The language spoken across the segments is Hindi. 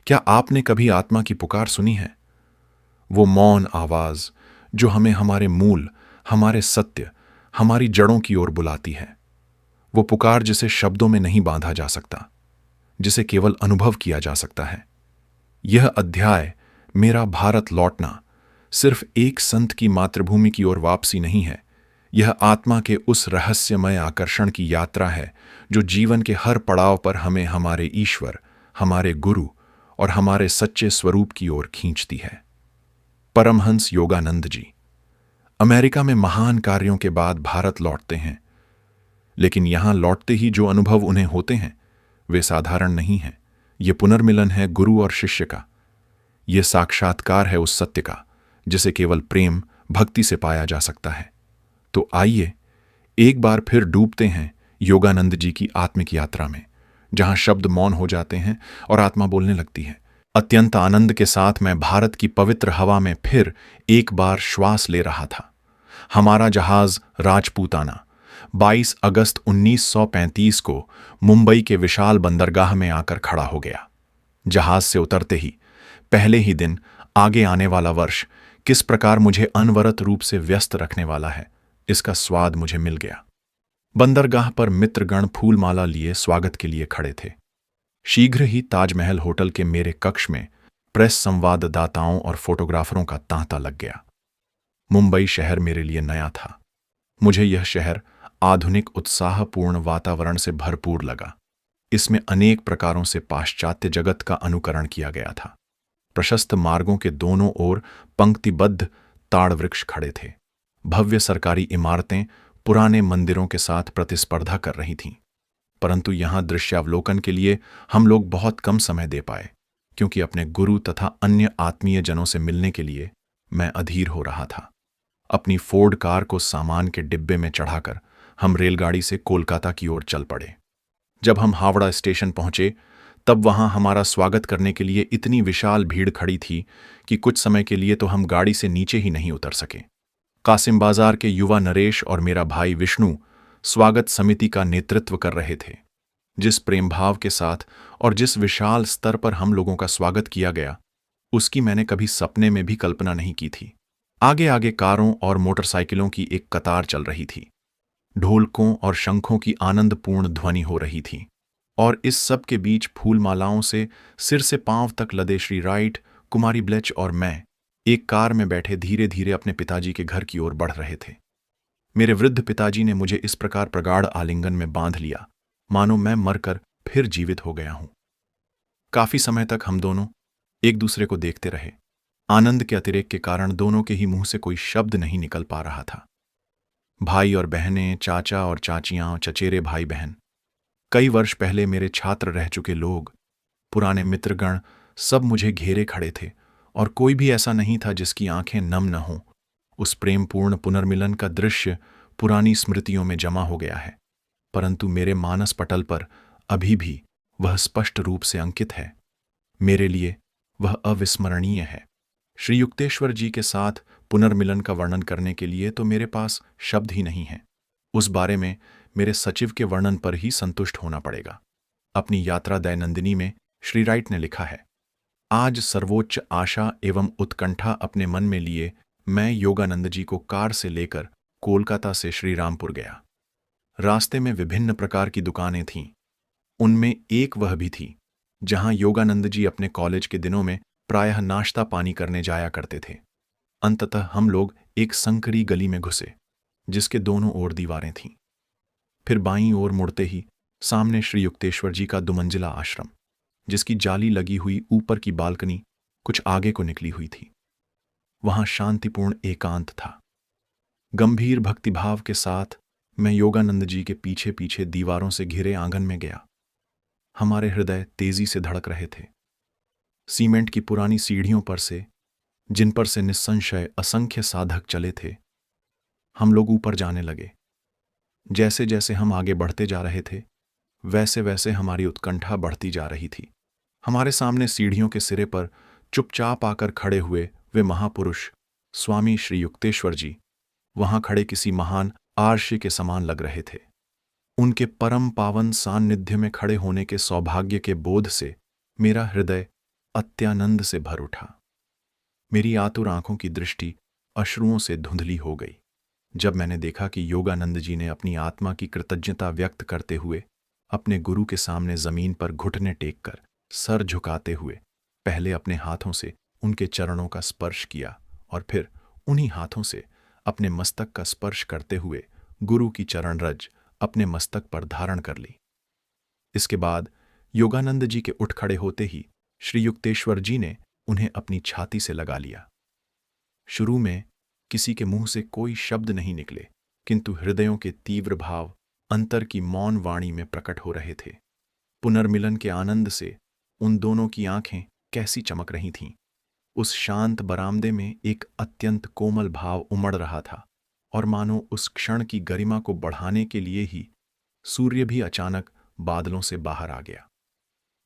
क्या आपने कभी आत्मा की पुकार सुनी है? वो मौन आवाज जो हमें हमारे मूल, हमारे सत्य, हमारी जड़ों की ओर बुलाती है। वो पुकार जिसे शब्दों में नहीं बांधा जा सकता, जिसे केवल अनुभव किया जा सकता है। यह अध्याय, मेरा भारत लौटना, सिर्फ एक संत की मातृभूमि की ओर वापसी नहीं है। यह आत्मा के उस रहस्यमय आकर्षण की यात्रा है जो जीवन के हर पड़ाव पर हमें हमारे ईश्वर, हमारे गुरु और हमारे सच्चे स्वरूप की ओर खींचती है। परमहंस योगानंद जी अमेरिका में महान कार्यों के बाद भारत लौटते हैं, लेकिन यहां लौटते ही जो अनुभव उन्हें होते हैं वे साधारण नहीं हैं। ये पुनर्मिलन है गुरु और शिष्य का। ये साक्षात्कार है उस सत्य का जिसे केवल प्रेम, भक्ति से पाया जा सकता है। तो आइए एक बार फिर डूबते हैं योगानंद जी की आत्मिक यात्रा में, जहां शब्द मौन हो जाते हैं और आत्मा बोलने लगती है। अत्यंत आनंद के साथ मैं भारत की पवित्र हवा में फिर एक बार श्वास ले रहा था। हमारा जहाज राजपूताना 22 अगस्त 1935 को मुंबई के विशाल बंदरगाह में आकर खड़ा हो गया। जहाज से उतरते ही पहले ही दिन आगे आने वाला वर्ष किस प्रकार मुझे अनवरत रूप से व्यस्त रखने वाला है, इसका स्वाद मुझे मिल गया। बंदरगाह पर मित्रगण फूलमाला लिए स्वागत के लिए खड़े थे। शीघ्र ही ताजमहल होटल के मेरे कक्ष में प्रेस संवाददाताओं और फोटोग्राफरों का तांता लग गया। मुंबई शहर मेरे लिए नया था। मुझे यह शहर आधुनिक, उत्साहपूर्ण वातावरण से भरपूर लगा। इसमें अनेक प्रकारों से पाश्चात्य जगत का अनुकरण किया गया था। प्रशस्त मार्गों के दोनों ओर पंक्तिबद्ध ताड़ वृक्ष खड़े थे। भव्य सरकारी इमारतें पुराने मंदिरों के साथ प्रतिस्पर्धा कर रही थीं। परंतु यहां दृश्यावलोकन के लिए हम लोग बहुत कम समय दे पाए, क्योंकि अपने गुरु तथा अन्य आत्मीय जनों से मिलने के लिए मैं अधीर हो रहा था। अपनी फोर्ड कार को सामान के डिब्बे में चढ़ाकर हम रेलगाड़ी से कोलकाता की ओर चल पड़े। जब हम हावड़ा स्टेशन पहुंचे तब वहां हमारा स्वागत करने के लिए इतनी विशाल भीड़ खड़ी थी कि कुछ समय के लिए तो हम गाड़ी से नीचे ही नहीं उतर सके। कासिम बाजार के युवा नरेश और मेरा भाई विष्णु स्वागत समिति का नेतृत्व कर रहे थे। जिस प्रेम भाव के साथ और जिस विशाल स्तर पर हम लोगों का स्वागत किया गया, उसकी मैंने कभी सपने में भी कल्पना नहीं की थी। आगे आगे कारों और मोटरसाइकिलों की एक कतार चल रही थी। ढोलकों और शंखों की आनंदपूर्ण ध्वनि हो रही थी, और इस सब के बीच फूलमालाओं से सिर से पांव तक लदे श्री राइट, कुमारी ब्लेच और मैं एक कार में बैठे धीरे धीरे अपने पिताजी के घर की ओर बढ़ रहे थे। मेरे वृद्ध पिताजी ने मुझे इस प्रकार प्रगाढ़ आलिंगन में बांध लिया मानो मैं मरकर फिर जीवित हो गया हूं। काफी समय तक हम दोनों एक दूसरे को देखते रहे। आनंद के अतिरेक के कारण दोनों के ही मुंह से कोई शब्द नहीं निकल पा रहा था। भाई और बहनें, चाचा और चाचियां, चचेरे भाई बहन, कई वर्ष पहले मेरे छात्र रह चुके लोग, पुराने मित्रगण, सब मुझे घेरे खड़े थे, और कोई भी ऐसा नहीं था जिसकी आंखें नम न हों। उस प्रेमपूर्ण पुनर्मिलन का दृश्य पुरानी स्मृतियों में जमा हो गया है, परंतु मेरे मानस पटल पर अभी भी वह स्पष्ट रूप से अंकित है। मेरे लिए वह अविस्मरणीय है। श्री युक्तेश्वर जी के साथ पुनर्मिलन का वर्णन करने के लिए तो मेरे पास शब्द ही नहीं है। उस बारे में मेरे सचिव के वर्णन पर ही संतुष्ट होना पड़ेगा। अपनी यात्रा दैनंदिनी में श्री राइट ने लिखा है, आज सर्वोच्च आशा एवं उत्कंठा अपने मन में लिए मैं योगानंद जी को कार से लेकर कोलकाता से श्री रामपुर गया। रास्ते में विभिन्न प्रकार की दुकानें थीं। उनमें एक वह भी थी जहां योगानंद जी अपने कॉलेज के दिनों में प्रायः नाश्ता पानी करने जाया करते थे। अंततः हम लोग एक संकरी गली में घुसे जिसके दोनों ओर दीवारें थीं। फिर बाईं ओर मुड़ते ही सामने श्री युक्तेश्वर जी का दुमंजिला आश्रम, जिसकी जाली लगी हुई ऊपर की बालकनी कुछ आगे को निकली हुई थी। वहां शांतिपूर्ण एकांत था। गंभीर भक्तिभाव के साथ मैं योगानंद जी के पीछे पीछे दीवारों से घिरे आंगन में गया। हमारे हृदय तेजी से धड़क रहे थे। सीमेंट की पुरानी सीढ़ियों पर से, जिन पर से निस्संशय असंख्य साधक चले थे, हम लोग ऊपर जाने लगे। जैसे जैसे हम आगे बढ़ते जा रहे थे, वैसे वैसे हमारी उत्कंठा बढ़ती जा रही थी। हमारे सामने सीढ़ियों के सिरे पर चुपचाप आकर खड़े हुए वे महापुरुष स्वामी श्री युक्तेश्वर जी वहां खड़े किसी महान आर्षि के समान लग रहे थे। उनके परम पावन सान्निध्य में खड़े होने के सौभाग्य के बोध से मेरा हृदय अत्यानंद से भर उठा। मेरी आतुर आंखों की दृष्टि अश्रुओं से धुंधली हो गई जब मैंने देखा कि योगानंद जी ने अपनी आत्मा की कृतज्ञता व्यक्त करते हुए अपने गुरु के सामने जमीन पर घुटने टेक कर सर झुकाते हुए पहले अपने हाथों से उनके चरणों का स्पर्श किया और फिर उन्हीं हाथों से अपने मस्तक का स्पर्श करते हुए गुरु की चरण रज अपने मस्तक पर धारण कर ली। इसके बाद योगानंद जी के उठ खड़े होते ही श्री युक्तेश्वर जी ने उन्हें अपनी छाती से लगा लिया। शुरू में किसी के मुंह से कोई शब्द नहीं निकले, किंतु हृदयों के तीव्र भाव अंतर की मौन वाणी में प्रकट हो रहे थे। पुनर्मिलन के आनंद से उन दोनों की आंखें कैसी चमक रही थीं। उस शांत बरामदे में एक अत्यंत कोमल भाव उमड़ रहा था और मानो उस क्षण की गरिमा को बढ़ाने के लिए ही सूर्य भी अचानक बादलों से बाहर आ गया।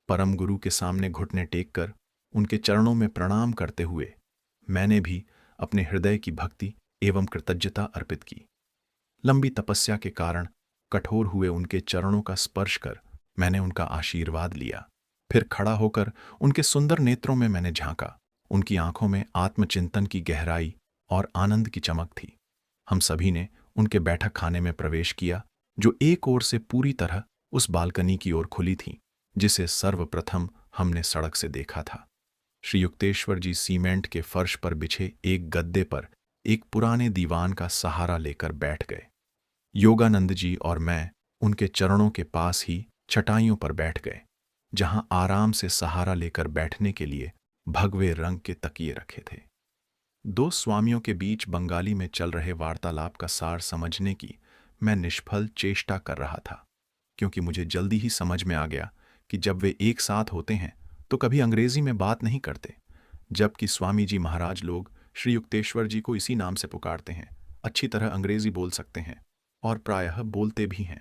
परम गुरु के सामने घुटने टेक कर उनके चरणों में प्रणाम करते हुए मैंने भी अपने हृदय की भक्ति एवं कृतज्ञता अर्पित की। लंबी तपस्या के कारण कठोर हुए उनके चरणों का स्पर्श कर मैंने उनका आशीर्वाद लिया। फिर खड़ा होकर उनके सुंदर नेत्रों में मैंने झांका। उनकी आंखों में आत्मचिंतन की गहराई और आनंद की चमक थी। हम सभी ने उनके बैठक खाने में प्रवेश किया, जो एक ओर से पूरी तरह उस बालकनी की ओर खुली थी जिसे सर्वप्रथम हमने सड़क से देखा था। श्री युक्तेश्वर जी सीमेंट के फर्श पर बिछे एक गद्दे पर एक पुराने दीवान का सहारा लेकर बैठ गए। योगानंद जी और मैं उनके चरणों के पास ही चटाइयों पर बैठ गए, जहां आराम से सहारा लेकर बैठने के लिए भगवे रंग के तकिए रखे थे। दो स्वामियों के बीच बंगाली में चल रहे वार्तालाप का सार समझने की मैं निष्फल चेष्टा कर रहा था, क्योंकि मुझे जल्दी ही समझ में आ गया कि जब वे एक साथ होते हैं तो कभी अंग्रेजी में बात नहीं करते, जबकि स्वामी जी महाराज लोग श्री युक्तेश्वर जी को इसी नाम से पुकारते हैं, अच्छी तरह अंग्रेजी बोल सकते हैं और प्रायः बोलते भी हैं।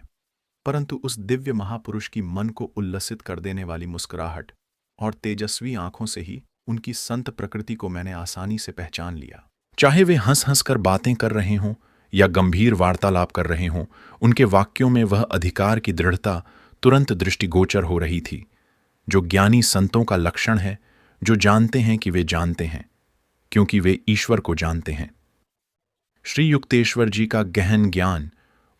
परंतु उस दिव्य महापुरुष की मन को उल्लसित कर देने वाली मुस्कुराहट और तेजस्वी आंखों से ही उनकी संत प्रकृति को मैंने आसानी से पहचान लिया। चाहे वे हंस हंस कर बातें कर रहे हों या गंभीर वार्तालाप कर रहे हों, उनके वाक्यों में वह अधिकार की दृढ़ता तुरंत दृष्टिगोचर हो रही थी, जो ज्ञानी संतों का लक्षण है, जो जानते हैं कि वे जानते हैं क्योंकि वे ईश्वर को जानते हैं। श्री युक्तेश्वर जी का गहन ज्ञान,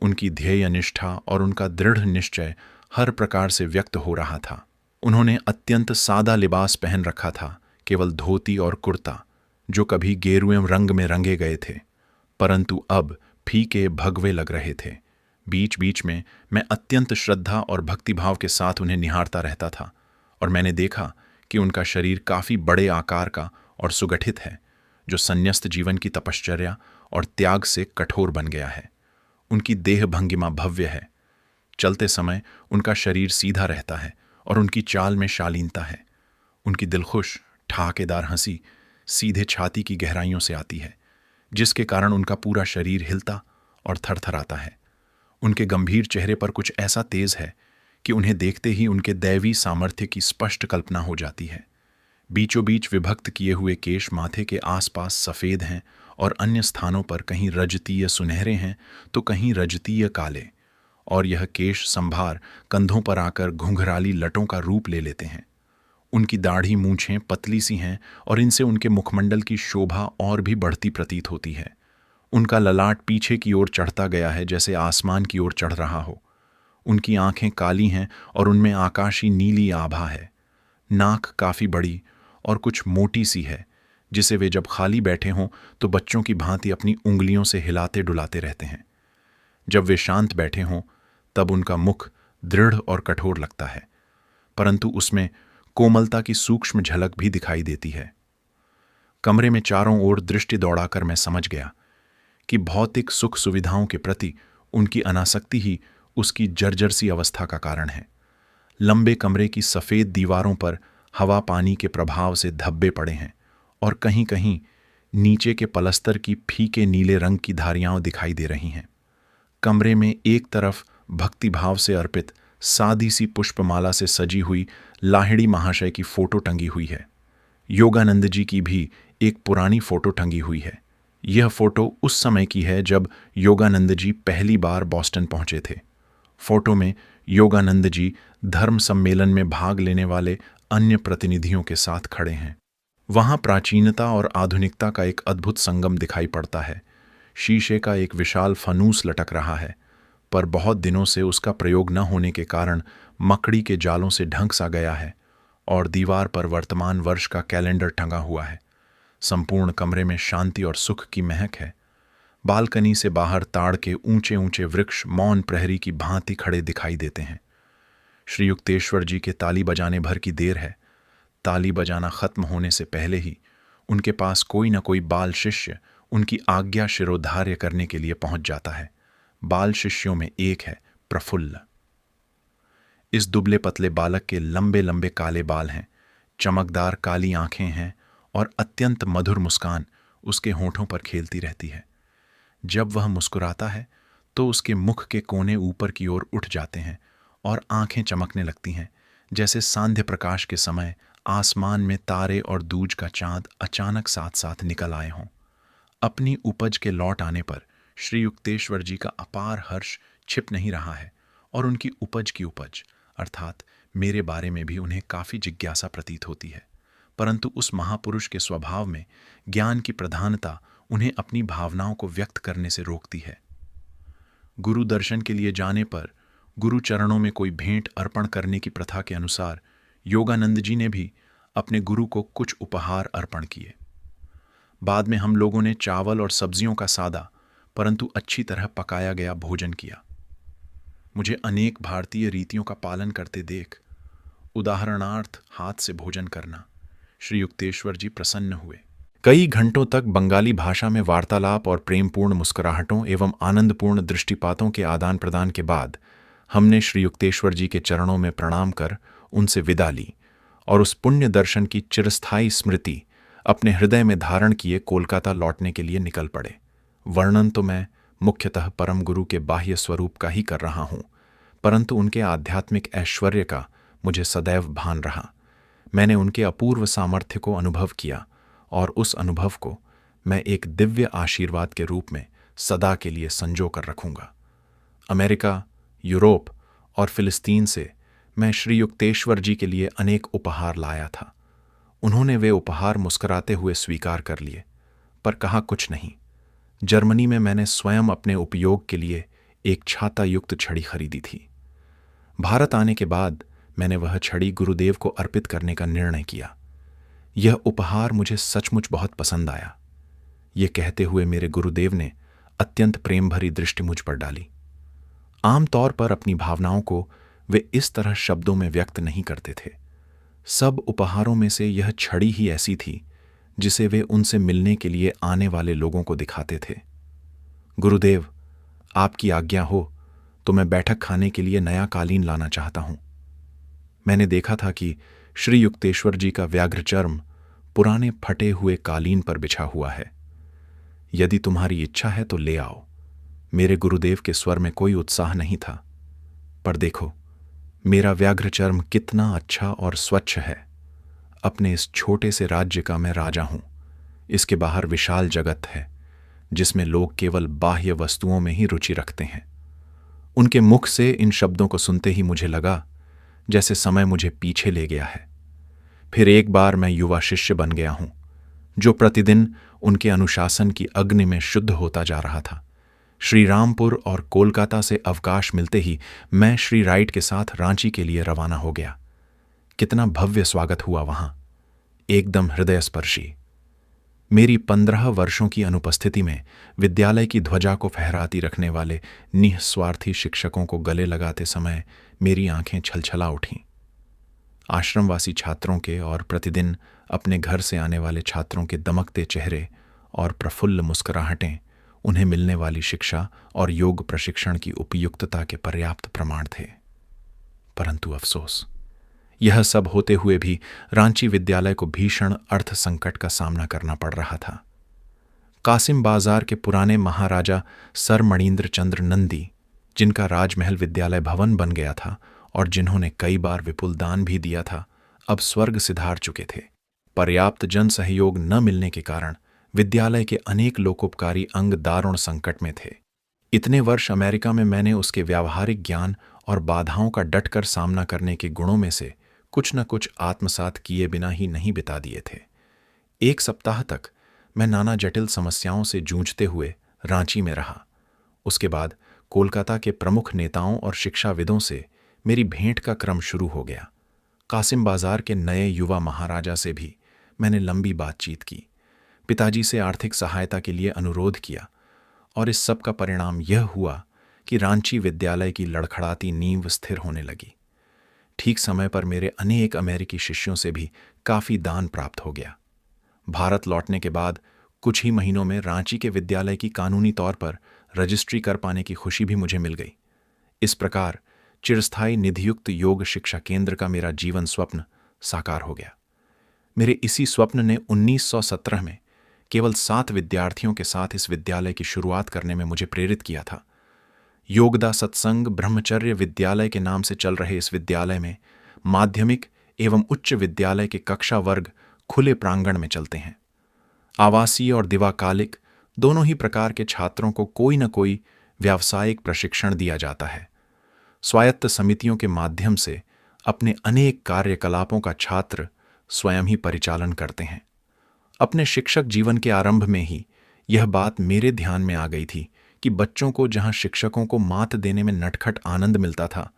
उनकी ध्येय निष्ठा और उनका दृढ़ निश्चय हर प्रकार से व्यक्त हो रहा था। उन्होंने अत्यंत सादा लिबास पहन रखा था, केवल धोती और कुर्ता, जो कभी गेरुए रंग में रंगे गए थे परंतु अब फीके भगवे लग रहे थे। बीच बीच में मैं अत्यंत श्रद्धा और भक्तिभाव के साथ उन्हें निहारता रहता था और मैंने देखा कि उनका शरीर काफी बड़े आकार का और सुगठित है, जो संन्यस्त जीवन की तपश्चर्या और त्याग से कठोर बन गया है। उनकी देह भंगिमा भव्य है। चलते समय उनका शरीर सीधा रहता है और उनकी चाल में शालीनता है। उनकी दिलखुश ठाकेदार हंसी सीधे छाती की गहराइयों से आती है, जिसके कारण उनका पूरा शरीर हिलता और थरथराता है। उनके गंभीर चेहरे पर कुछ ऐसा तेज है कि उन्हें देखते ही उनके दैवी सामर्थ्य की स्पष्ट कल्पना हो जाती है। बीचों बीच विभक्त किए हुए केश माथे के आसपास सफ़ेद हैं और अन्य स्थानों पर कहीं रजतीय सुनहरे हैं तो कहीं रजतीय काले, और यह केश संभार कंधों पर आकर घुंघराली लटों का रूप ले लेते हैं। उनकी दाढ़ी मूंछें पतली सी हैं और इनसे उनके मुखमंडल की शोभा और भी बढ़ती प्रतीत होती है। उनका ललाट पीछे की ओर चढ़ता गया है, जैसे आसमान की ओर चढ़ रहा हो। उनकी आंखें काली हैं और उनमें आकाशी नीली आभा है। नाक काफ़ी बड़ी और कुछ मोटी सी है, जिसे वे जब खाली बैठे हों तो बच्चों की भांति अपनी उंगलियों से हिलाते डुलाते रहते हैं। जब वे शांत बैठे हों तब उनका मुख दृढ़ और कठोर लगता है, परंतु उसमें कोमलता की सूक्ष्म झलक भी दिखाई देती है। कमरे में चारों ओर दृष्टि दौड़ाकर मैं समझ गया कि भौतिक सुख सुविधाओं के प्रति उनकी अनासक्ति ही उसकी जर्जर सी अवस्था का कारण है। लंबे कमरे की सफ़ेद दीवारों पर हवा पानी के प्रभाव से धब्बे पड़े हैं और कहीं कहीं नीचे के पलस्तर की फीके नीले रंग की धारियां दिखाई दे रही हैं। कमरे में एक तरफ भक्तिभाव से अर्पित सादी सी पुष्पमाला से सजी हुई लाहिड़ी महाशय की फोटो टंगी हुई है। योगानंद जी की भी एक पुरानी फोटो टंगी हुई है। यह फोटो उस समय की है जब योगानंद जी पहली बार बॉस्टन पहुंचे थे। फोटो में योगानंद जी धर्म सम्मेलन में भाग लेने वाले अन्य प्रतिनिधियों के साथ खड़े हैं। वहां प्राचीनता और आधुनिकता का एक अद्भुत संगम दिखाई पड़ता है। शीशे का एक विशाल फनूस लटक रहा है, पर बहुत दिनों से उसका प्रयोग न होने के कारण मकड़ी के जालों से ढंक सा गया है, और दीवार पर वर्तमान वर्ष का कैलेंडर टंगा हुआ है। संपूर्ण कमरे में शांति और सुख की महक है। बालकनी से बाहर ताड़ के ऊंचे ऊंचे वृक्ष मौन प्रहरी की भांति खड़े दिखाई देते हैं। श्री युक्तेश्वर जी के ताली बजाने भर की देर है। ताली बजाना खत्म होने से पहले ही उनके पास कोई न कोई बाल शिष्य उनकी आज्ञा शिरोधार्य करने के लिए पहुंच जाता है। बाल शिष्यों में एक है प्रफुल्ल। इस दुबले पतले बालक के लंबे लंबे काले बाल हैं, चमकदार काली आंखें हैं और अत्यंत मधुर मुस्कान उसके होठों पर खेलती रहती है। जब वह मुस्कुराता है तो उसके मुख के कोने ऊपर की ओर उठ जाते हैं और आंखें चमकने लगती हैं, जैसे सांध्य प्रकाश के समय आसमान में तारे और दूज का चांद अचानक साथ साथ निकल आए हों। अपनी उपज के लौट आने पर श्री युक्तेश्वर जी का अपार हर्ष छिप नहीं रहा है, और उनकी उपज की उपज अर्थात मेरे बारे में भी उन्हें काफी जिज्ञासा प्रतीत होती है। परंतु उस महापुरुष के स्वभाव में ज्ञान की प्रधानता उन्हें अपनी भावनाओं को व्यक्त करने से रोकती है। गुरु दर्शन के लिए जाने पर गुरु चरणों में कोई भेंट अर्पण करने की प्रथा के अनुसार योगानंद जी ने भी अपने गुरु को कुछ उपहार अर्पण किए। बाद में हम लोगों ने चावल और सब्जियों का सादा परंतु अच्छी तरह पकाया गया भोजन किया। मुझे अनेक भारतीय रीतियों का पालन करते देख, उदाहरणार्थ हाथ से भोजन करना, श्री युक्तेश्वर जी प्रसन्न हुए। कई घंटों तक बंगाली भाषा में वार्तालाप और प्रेमपूर्ण मुस्कुराहटों एवं आनंदपूर्ण दृष्टिपातों के आदान प्रदान के बाद हमने श्री युक्तेश्वर जी के चरणों में प्रणाम कर उनसे विदा ली और उस पुण्य दर्शन की चिरस्थायी स्मृति अपने हृदय में धारण किए कोलकाता लौटने के लिए निकल पड़े। वर्णन तो मैं मुख्यतः परम गुरु के बाह्य स्वरूप का ही कर रहा हूं, परंतु उनके आध्यात्मिक ऐश्वर्य का मुझे सदैव भान रहा। मैंने उनके अपूर्व सामर्थ्य को अनुभव किया और उस अनुभव को मैं एक दिव्य आशीर्वाद के रूप में सदा के लिए संजो कर रखूंगा। अमेरिका, यूरोप और फिलिस्तीन से मैं श्री युक्तेश्वर जी के लिए अनेक उपहार लाया था। उन्होंने वे उपहार मुस्कुराते हुए स्वीकार कर लिए, पर कहा कुछ नहीं। जर्मनी में मैंने स्वयं अपने उपयोग के लिए एक छाता युक्त छड़ी खरीदी थी। भारत आने के बाद मैंने वह छड़ी गुरुदेव को अर्पित करने का निर्णय किया। यह उपहार मुझे सचमुच बहुत पसंद आया। ये कहते हुए मेरे गुरुदेव ने अत्यंत प्रेम भरी दृष्टि मुझ पर डाली। आमतौर पर अपनी भावनाओं को वे इस तरह शब्दों में व्यक्त नहीं करते थे। सब उपहारों में से यह छड़ी ही ऐसी थी जिसे वे उनसे मिलने के लिए आने वाले लोगों को दिखाते थे। गुरुदेव, आपकी आज्ञा हो तो मैं बैठक खाने के लिए नया कालीन लाना चाहता हूं। मैंने देखा था कि श्री युक्तेश्वर जी का व्याघ्रचर्म पुराने फटे हुए कालीन पर बिछा हुआ है। यदि तुम्हारी इच्छा है तो ले आओ। मेरे गुरुदेव के स्वर में कोई उत्साह नहीं था। पर देखो, मेरा व्याघ्रचर्म कितना अच्छा और स्वच्छ है। अपने इस छोटे से राज्य का मैं राजा हूं। इसके बाहर विशाल जगत है जिसमें लोग केवल बाह्य वस्तुओं में ही रुचि रखते हैं। उनके मुख से इन शब्दों को सुनते ही मुझे लगा जैसे समय मुझे पीछे ले गया है। फिर एक बार मैं युवा शिष्य बन गया हूं, जो प्रतिदिन उनके अनुशासन की अग्नि में शुद्ध होता जा रहा था। श्री रामपुर और कोलकाता से अवकाश मिलते ही मैं श्री राइट के साथ रांची के लिए रवाना हो गया। कितना भव्य स्वागत हुआ वहां, एकदम हृदयस्पर्शी। मेरी 15 वर्षों की अनुपस्थिति में विद्यालय की ध्वजा को फहराती रखने वाले निस्वार्थी शिक्षकों को गले लगाते समय मेरी आंखें छलछला उठीं। आश्रमवासी छात्रों के और प्रतिदिन अपने घर से आने वाले छात्रों के दमकते चेहरे और प्रफुल्ल मुस्कुराहटें उन्हें मिलने वाली शिक्षा और योग प्रशिक्षण की उपयुक्तता के पर्याप्त प्रमाण थे। परंतु अफसोस, यह सब होते हुए भी रांची विद्यालय को भीषण अर्थ संकट का सामना करना पड़ रहा था। कासिम बाजार के पुराने महाराजा सर मणींद्र चंद्र नंदी, जिनका राजमहल विद्यालय भवन बन गया था और जिन्होंने कई बार विपुल दान भी दिया था, अब स्वर्ग सिधार चुके थे। पर्याप्त जन सहयोग न मिलने के कारण विद्यालय के अनेक लोकोपकारी अंग दारुण संकट में थे। इतने वर्ष अमेरिका में मैंने उसके व्यावहारिक ज्ञान और बाधाओं का डटकर सामना करने के गुणों में से कुछ न कुछ आत्मसात किए बिना ही नहीं बिता दिए थे। 1 सप्ताह तक मैं नाना जटिल समस्याओं से जूझते हुए रांची में रहा। उसके बाद कोलकाता के प्रमुख नेताओं और शिक्षाविदों से मेरी भेंट का क्रम शुरू हो गया। कासिम बाजार के नए युवा महाराजा से भी मैंने लंबी बातचीत की, पिताजी से आर्थिक सहायता के लिए अनुरोध किया, और इस सब का परिणाम यह हुआ कि रांची विद्यालय की लड़खड़ाती नींव स्थिर होने लगी। ठीक समय पर मेरे अनेक अमेरिकी शिष्यों से भी काफी दान प्राप्त हो गया। भारत लौटने के बाद कुछ ही महीनों में रांची के विद्यालय की कानूनी तौर पर रजिस्ट्री कर पाने की खुशी भी मुझे मिल गई। इस प्रकार चिरस्थायी निधियुक्त योग शिक्षा केंद्र का मेरा जीवन स्वप्न साकार हो गया। मेरे इसी स्वप्न ने 1917 में केवल 7 विद्यार्थियों के साथ इस विद्यालय की शुरुआत करने में मुझे प्रेरित किया था। योगदा सत्संग ब्रह्मचर्य विद्यालय के नाम से चल रहे इस विद्यालय में माध्यमिक एवं उच्च विद्यालय के कक्षा वर्ग खुले प्रांगण में चलते हैं। आवासीय और दिवाकालिक दोनों ही प्रकार के छात्रों को कोई न कोई व्यावसायिक प्रशिक्षण दिया जाता है। स्वायत्त समितियों के माध्यम से अपने अनेक कार्यकलापों का छात्र स्वयं ही परिचालन करते हैं। अपने शिक्षक जीवन के आरंभ में ही यह बात मेरे ध्यान में आ गई थी कि बच्चों को जहां शिक्षकों को मात देने में नटखट आनंद मिलता था,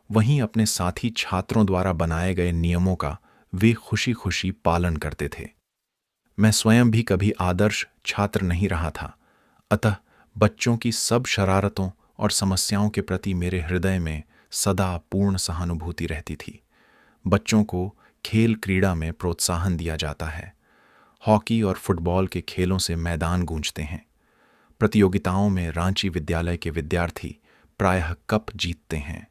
वहीं अपने साथी छात्रों द्वारा बनाए गए नियमों का वे खुशी खुशी पालन करते थे। मैं स्वयं भी कभी आदर्श छात्र नहीं रहा था, अतः बच्चों की सब शरारतों और समस्याओं के प्रति मेरे हृदय में सदा पूर्ण सहानुभूति रहती थी। बच्चों को खेल क्रीड़ा में प्रोत्साहन दिया जाता है। हॉकी और फुटबॉल के खेलों से मैदान गूंजते हैं। प्रतियोगिताओं में रांची विद्यालय के विद्यार्थी प्रायः कप जीतते हैं।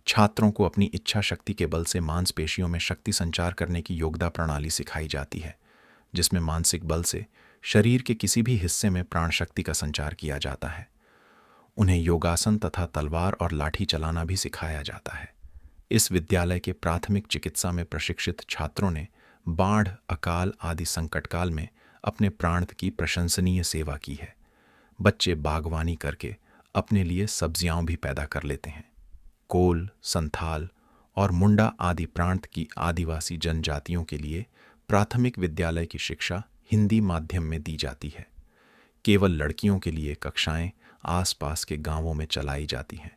छात्रों को अपनी इच्छा शक्ति के बल से मांसपेशियों में शक्ति संचार करने की योगदा प्रणाली सिखाई जाती है, जिसमें मानसिक बल से शरीर के किसी भी हिस्से में प्राण शक्ति का संचार किया जाता है। उन्हें योगासन तथा तलवार और लाठी चलाना भी सिखाया जाता है। इस विद्यालय के प्राथमिक चिकित्सा में प्रशिक्षित छात्रों ने बाढ़, अकाल आदि संकटकाल में अपने प्राण की प्रशंसनीय सेवा की है। बच्चे बागवानी करके अपने लिए सब्जियां भी पैदा कर लेते हैं। कोल, संथाल और मुंडा आदि प्रांत की आदिवासी जनजातियों के लिए प्राथमिक विद्यालय की शिक्षा हिंदी माध्यम में दी जाती है। केवल लड़कियों के लिए कक्षाएं आसपास के गांवों में चलाई जाती हैं।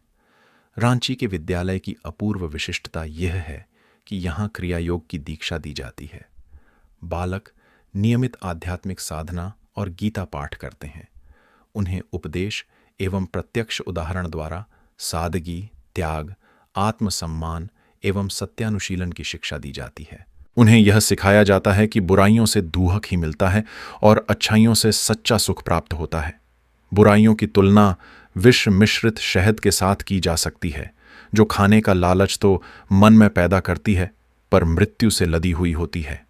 रांची के विद्यालय की अपूर्व विशिष्टता यह है कि यहाँ क्रिया योग की दीक्षा दी जाती है। बालक नियमित आध्यात्मिक साधना और गीता पाठ करते हैं। उन्हें उपदेश एवं प्रत्यक्ष उदाहरण द्वारा सादगी, त्याग, आत्मसम्मान एवं सत्यानुशीलन की शिक्षा दी जाती है। उन्हें यह सिखाया जाता है कि बुराइयों से दूहक ही मिलता है और अच्छाइयों से सच्चा सुख प्राप्त होता है। बुराइयों की तुलना विष मिश्रित शहद के साथ की जा सकती है, जो खाने का लालच तो मन में पैदा करती है, पर मृत्यु से लदी हुई होती है।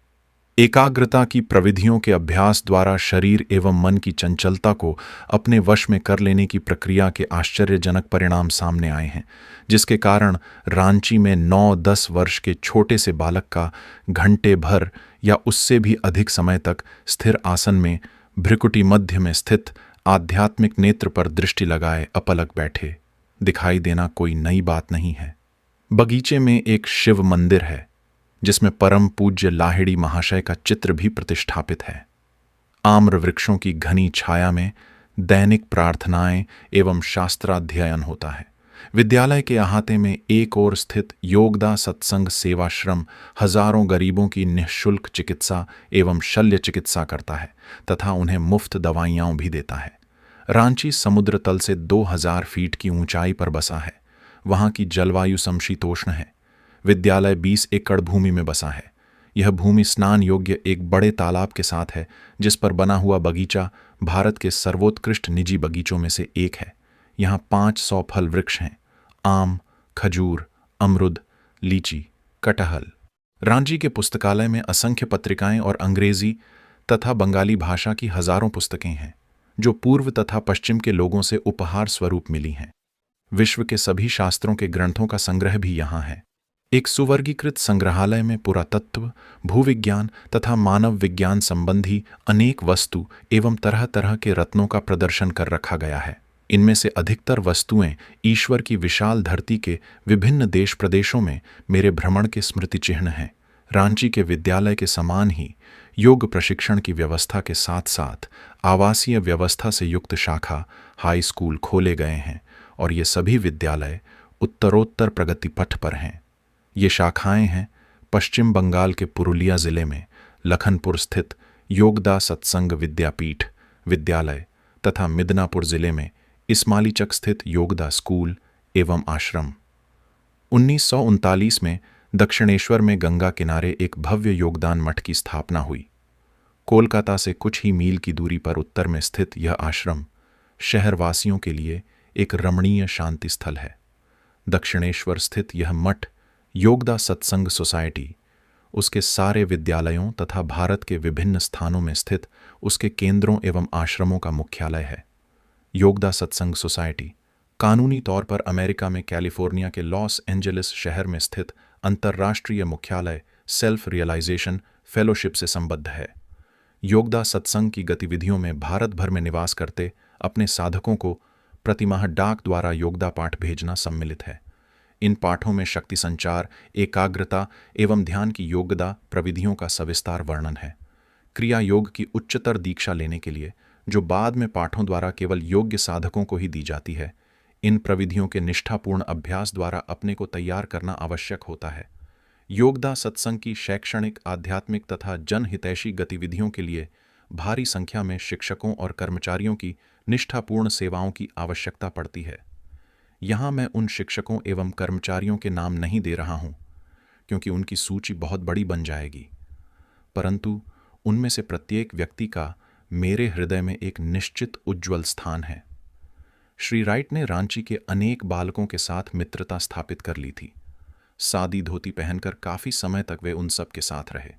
एकाग्रता की प्रविधियों के अभ्यास द्वारा शरीर एवं मन की चंचलता को अपने वश में कर लेने की प्रक्रिया के आश्चर्यजनक परिणाम सामने आए हैं, जिसके कारण रांची में 9-10 वर्ष के छोटे से बालक का घंटे भर या उससे भी अधिक समय तक स्थिर आसन में भ्रिकुटी मध्य में स्थित आध्यात्मिक नेत्र पर दृष्टि लगाए अपलक बैठे दिखाई देना कोई नई बात नहीं है। बगीचे में एक शिव मंदिर है, जिसमें परम पूज्य लाहिड़ी महाशय का चित्र भी प्रतिष्ठापित है। आम्र वृक्षों की घनी छाया में दैनिक प्रार्थनाएं एवं शास्त्राध्ययन होता है। विद्यालय के अहाते में एक ओर स्थित योगदा सत्संग सेवाश्रम हजारों गरीबों की निःशुल्क चिकित्सा एवं शल्य चिकित्सा करता है तथा उन्हें मुफ्त दवाइयां भी देता है। रांची समुद्र तल से 2000 फीट की ऊंचाई पर बसा है। वहां की जलवायु समशीतोष्ण है। विद्यालय 20 एकड़ भूमि में बसा है। यह भूमि स्नान योग्य एक बड़े तालाब के साथ है, जिस पर बना हुआ बगीचा भारत के सर्वोत्कृष्ट निजी बगीचों में से एक है। यहाँ 500 फल वृक्ष हैं: आम, खजूर, अमरुद, लीची, कटहल। रांची के पुस्तकालय में असंख्य पत्रिकाएं और अंग्रेजी तथा बंगाली भाषा की हजारों पुस्तकें हैं, जो पूर्व तथा पश्चिम के लोगों से उपहार स्वरूप मिली हैं। विश्व के सभी शास्त्रों के ग्रंथों का संग्रह भी यहाँ है। एक सुवर्गीकृत संग्रहालय में पुरातत्व, भूविज्ञान तथा मानव विज्ञान संबंधी अनेक वस्तु एवं तरह तरह के रत्नों का प्रदर्शन कर रखा गया है। इनमें से अधिकतर वस्तुएं ईश्वर की विशाल धरती के विभिन्न देश प्रदेशों में मेरे भ्रमण के स्मृति चिन्ह हैं। रांची के विद्यालय के समान ही योग प्रशिक्षण की व्यवस्था के साथ साथ आवासीय व्यवस्था से युक्त शाखा हाई स्कूल खोले गए हैं और ये सभी विद्यालय उत्तरोत्तर प्रगति पथ पर हैं। ये शाखाएं हैं पश्चिम बंगाल के पुरुलिया जिले में लखनपुर स्थित योगदा सत्संग विद्यापीठ विद्यालय तथा मिदनापुर जिले में इस्मालीचक स्थित योगदा स्कूल एवं आश्रम। 1939 में दक्षिणेश्वर में गंगा किनारे एक भव्य योगदान मठ की स्थापना हुई। कोलकाता से कुछ ही मील की दूरी पर उत्तर में स्थित यह आश्रम शहरवासियों के लिए एक रमणीय शांति स्थल है। दक्षिणेश्वर स्थित यह मठ योगदा सत्संग सोसाइटी उसके सारे विद्यालयों तथा भारत के विभिन्न स्थानों में स्थित उसके केंद्रों एवं आश्रमों का मुख्यालय है। योगदा सत्संग सोसाइटी कानूनी तौर पर अमेरिका में कैलिफोर्निया के लॉस एंजेलिस शहर में स्थित अंतर्राष्ट्रीय मुख्यालय सेल्फ रियलाइजेशन फेलोशिप से संबद्ध है। योगदा सत्संग की गतिविधियों में भारत भर में निवास करते अपने साधकों को प्रतिमाह डाक द्वारा योगदा पाठ भेजना सम्मिलित है। इन पाठों में शक्ति संचार, एकाग्रता एवं ध्यान की योगदा प्रविधियों का सविस्तार वर्णन है। क्रिया योग की उच्चतर दीक्षा लेने के लिए जो बाद में पाठों द्वारा केवल योग्य साधकों को ही दी जाती है, इन प्रविधियों के निष्ठापूर्ण अभ्यास द्वारा अपने को तैयार करना आवश्यक होता है। योगदा सत्संग की शैक्षणिक, आध्यात्मिक तथा जनहितैषी गतिविधियों के लिए भारी संख्या में शिक्षकों और कर्मचारियों की निष्ठापूर्ण सेवाओं की आवश्यकता पड़ती है। यहाँ मैं उन शिक्षकों एवं कर्मचारियों के नाम नहीं दे रहा हूँ क्योंकि उनकी सूची बहुत बड़ी बन जाएगी, परंतु उनमें से प्रत्येक व्यक्ति का मेरे हृदय में एक निश्चित उज्ज्वल स्थान है। श्री राइट ने रांची के अनेक बालकों के साथ मित्रता स्थापित कर ली थी। सादी धोती पहनकर काफी समय तक वे उन सब के साथ रहे।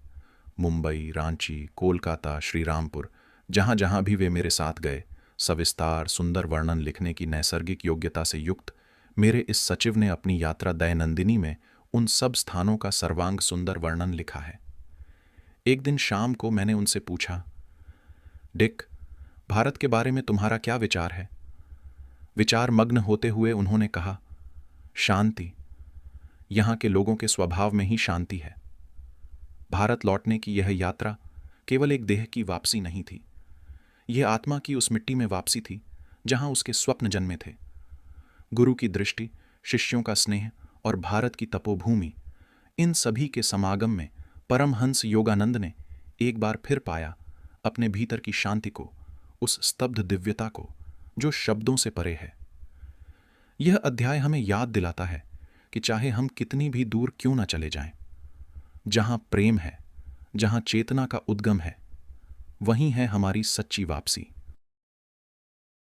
मुंबई, रांची, कोलकाता, श्रीरामपुर, जहां जहां भी वे मेरे साथ गए, सविस्तार सुंदर वर्णन लिखने की नैसर्गिक योग्यता से युक्त मेरे इस सचिव ने अपनी यात्रा दैनंदिनी में उन सब स्थानों का सर्वांग सुंदर वर्णन लिखा है। एक दिन शाम को मैंने उनसे पूछा, डिक, भारत के बारे में तुम्हारा क्या विचार है? विचार मग्न होते हुए उन्होंने कहा, शांति। यहाँ के लोगों के स्वभाव में ही शांति है। भारत लौटने की यह यात्रा केवल एक देह की वापसी नहीं थी, यह आत्मा की उस मिट्टी में वापसी थी जहां उसके स्वप्न जन्मे थे। गुरु की दृष्टि, शिष्यों का स्नेह और भारत की तपोभूमि, इन सभी के समागम में परमहंस योगानंद ने एक बार फिर पाया अपने भीतर की शांति को, उस स्तब्ध दिव्यता को जो शब्दों से परे है। यह अध्याय हमें याद दिलाता है कि चाहे हम कितनी भी दूर क्यों न चले जाएं, जहां प्रेम है, जहां चेतना का उद्गम है, वहीं है हमारी सच्ची वापसी।